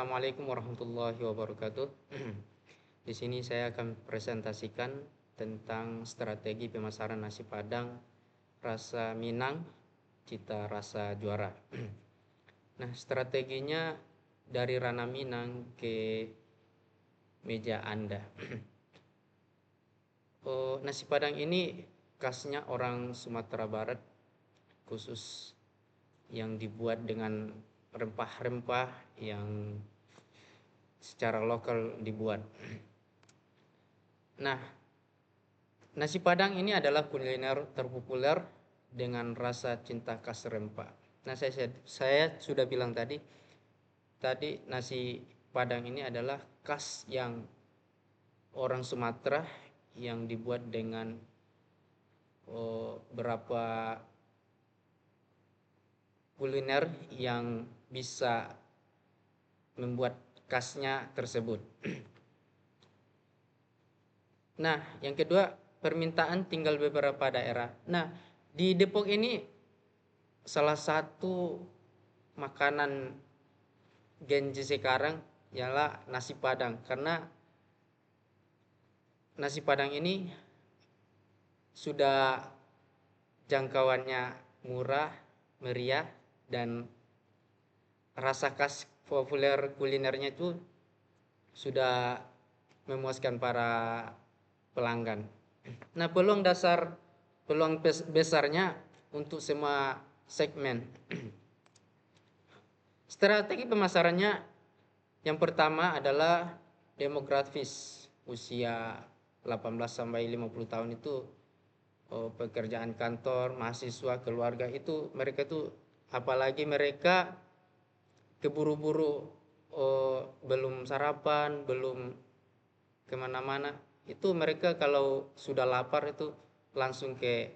Assalamualaikum warahmatullahi wabarakatuh. Di sini saya akan presentasikan tentang strategi pemasaran nasi Padang rasa Minang, cita rasa juara. Nah, strateginya dari ranah Minang ke meja Anda. Nasi Padang ini khasnya orang Sumatera Barat, khusus yang dibuat dengan rempah-rempah yang secara lokal dibuat. Nah, nasi Padang ini adalah kuliner terpopuler dengan rasa cinta khas rempah. Nah, saya sudah bilang tadi nasi Padang ini adalah khas yang orang Sumatera yang dibuat dengan berapa kuliner yang bisa membuat khasnya tersebut. Nah, yang kedua, permintaan tinggal beberapa daerah. Nah, di Depok ini salah satu makanan Genji sekarang ialah nasi Padang, karena nasi Padang ini sudah jangkauannya murah, meriah, dan rasa khas populer kulinernya itu sudah memuaskan para pelanggan. Nah, peluang besarnya untuk semua segmen. Strategi pemasarannya yang pertama adalah demografis. Usia 18 sampai 50 tahun itu pekerjaan kantor, mahasiswa, keluarga itu mereka tuh, apalagi mereka keburu-buru, belum sarapan, belum kemana-mana, itu mereka kalau sudah lapar itu langsung ke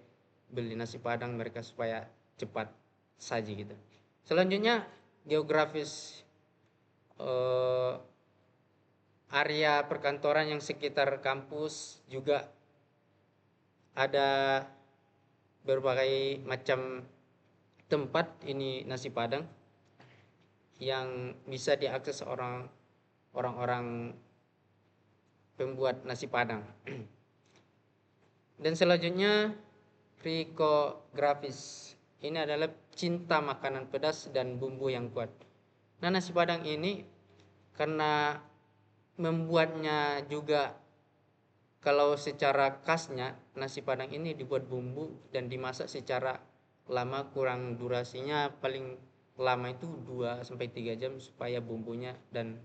beli nasi Padang mereka supaya cepat saji gitu. Selanjutnya geografis, area perkantoran yang sekitar kampus juga ada berbagai macam tempat ini nasi Padang yang bisa diakses orang-orang pembuat nasi Padang. Dan selanjutnya psikografis. Ini adalah cinta makanan pedas dan bumbu yang kuat. Nah, nasi Padang ini karena membuatnya juga, kalau secara khasnya nasi Padang ini dibuat bumbu dan dimasak secara lama, kurang durasinya paling lama itu 2 sampai 3 jam supaya bumbunya dan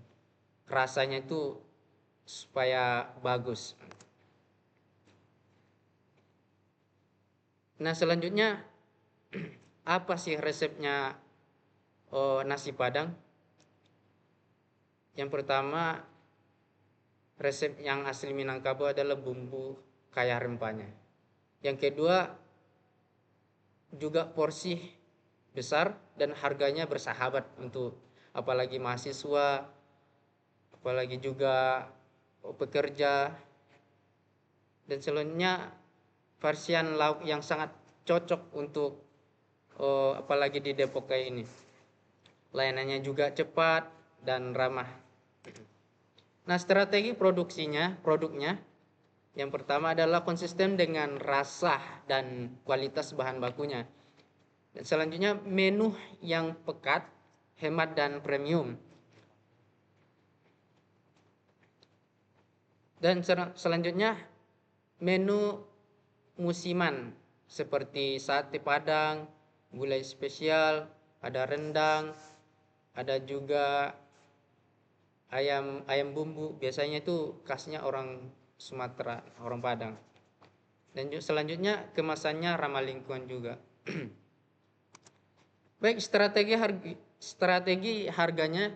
rasanya itu supaya bagus. Nah, selanjutnya apa sih resepnya nasi Padang? Yang pertama, resep yang asli Minangkabau adalah bumbu kaya rempahnya. Yang kedua, juga porsi besar dan harganya bersahabat untuk apalagi mahasiswa, apalagi juga pekerja. Dan selanjutnya varian lauk yang sangat cocok untuk apalagi di Depok kayak ini. Layanannya juga cepat dan ramah. Nah, strategi produknya yang pertama adalah konsisten dengan rasa dan kualitas bahan bakunya. Dan selanjutnya menu yang pekat, hemat dan premium. Dan selanjutnya menu musiman seperti sate Padang, gulai spesial, ada rendang, ada juga ayam bumbu, biasanya itu khasnya orang Sumatera, orang Padang. Dan selanjutnya kemasannya ramah lingkungan juga. Baik, strategi harganya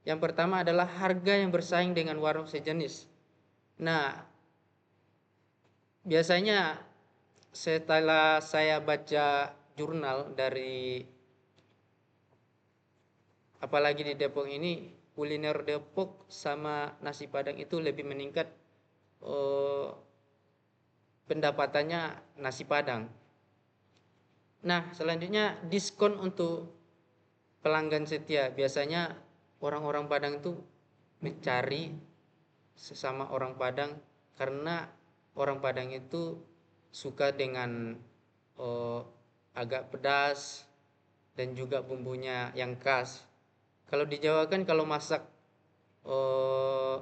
yang pertama adalah harga yang bersaing dengan warung sejenis. Nah, biasanya setelah saya baca jurnal dari, apalagi di Depok ini, kuliner Depok sama nasi Padang itu lebih meningkat pendapatannya nasi Padang. Nah, selanjutnya diskon untuk pelanggan setia. Biasanya orang-orang Padang itu mencari sesama orang Padang karena orang Padang itu suka dengan eh, agak pedas dan juga bumbunya yang khas. Kalau di Jawa kan kalau masak eh,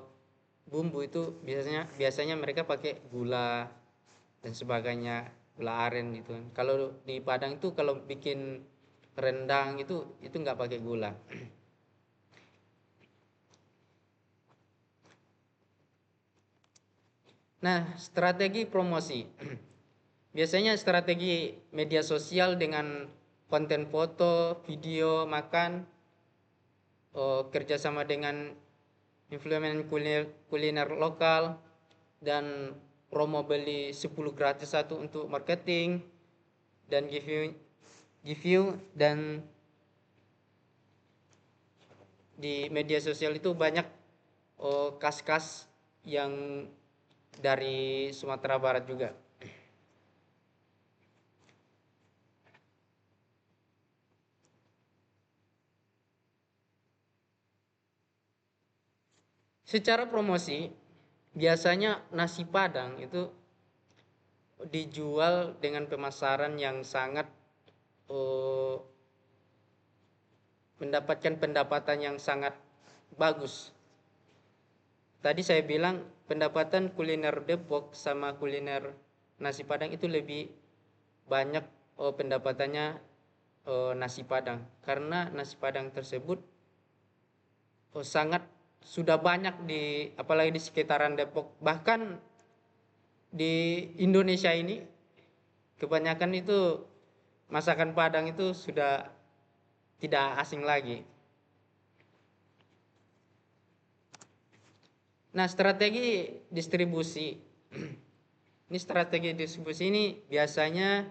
bumbu itu biasanya mereka pakai gula dan sebagainya, gula aren gitu kan. Kalau di Padang itu kalau bikin rendang itu nggak pakai gula. Nah, strategi promosi. Biasanya strategi media sosial dengan konten foto, video, makan, kerjasama dengan influencer kuliner lokal, dan promo beli 10 gratis satu untuk marketing, dan give you dan di media sosial itu banyak kas-kas yang dari Sumatera Barat juga. Secara promosi, biasanya nasi Padang itu dijual dengan pemasaran yang sangat eh, mendapatkan pendapatan yang sangat bagus. Tadi saya bilang pendapatan kuliner Depok sama kuliner nasi Padang itu lebih banyak pendapatannya nasi Padang, karena nasi Padang tersebut sangat sudah banyak di apalagi di sekitaran Depok, bahkan di Indonesia ini kebanyakan itu masakan Padang itu sudah tidak asing lagi. Nah, strategi distribusi. Ini strategi distribusi ini biasanya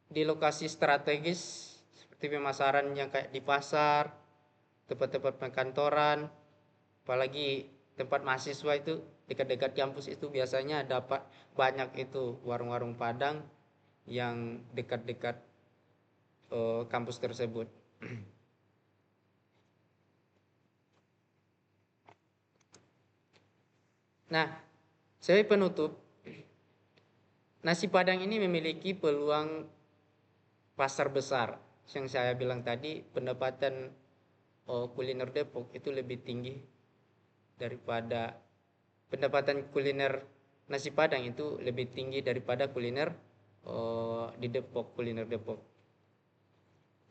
di lokasi strategis seperti pemasaran yang kayak di pasar, tempat-tempat perkantoran, apalagi tempat mahasiswa itu dekat-dekat kampus itu biasanya dapat banyak itu warung-warung Padang yang dekat-dekat kampus tersebut. Nah, sebagai penutup, nasi Padang ini memiliki peluang pasar besar. Yang saya bilang tadi, pendapatan kuliner Depok itu lebih tinggi daripada pendapatan kuliner nasi Padang itu lebih tinggi daripada kuliner di Depok, kuliner Depok.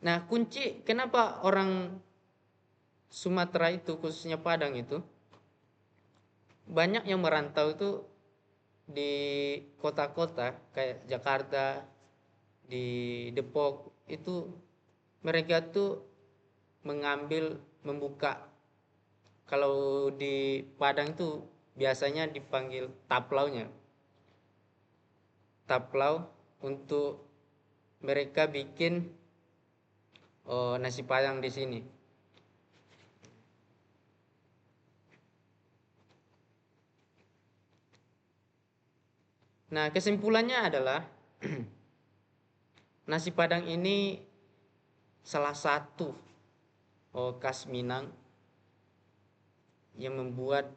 Nah, kunci kenapa orang Sumatera itu khususnya Padang itu banyak yang merantau itu di kota-kota kayak Jakarta, di Depok itu mereka tuh membuka, kalau di Padang itu biasanya dipanggil taplaunya, taplau, untuk mereka bikin nasi Padang di sini. Nah, kesimpulannya adalah nasi Padang ini salah satu khas Minang yang membuat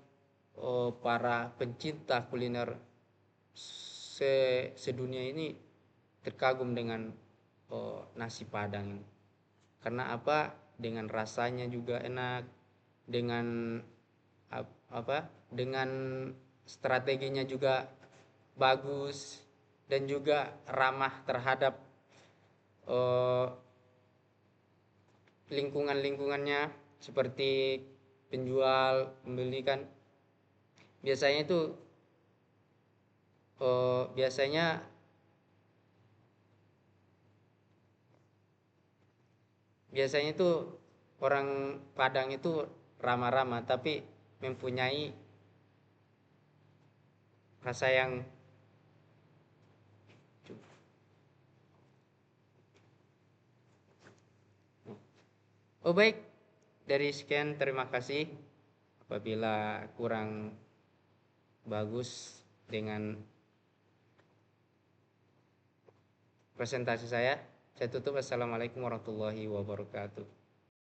para pencinta kuliner sedunia ini terkagum dengan nasi Padang ini. Karena apa? Dengan rasanya juga enak, dengan apa? Dengan strateginya juga bagus, dan juga ramah terhadap eh, lingkungannya, seperti penjual, pembeli kan biasanya itu biasanya biasanya itu orang Padang itu ramah-ramah tapi mempunyai rasa yang baik. Dari sekian, terima kasih. Apabila kurang bagus dengan presentasi saya tutup. Assalamualaikum warahmatullahi wabarakatuh.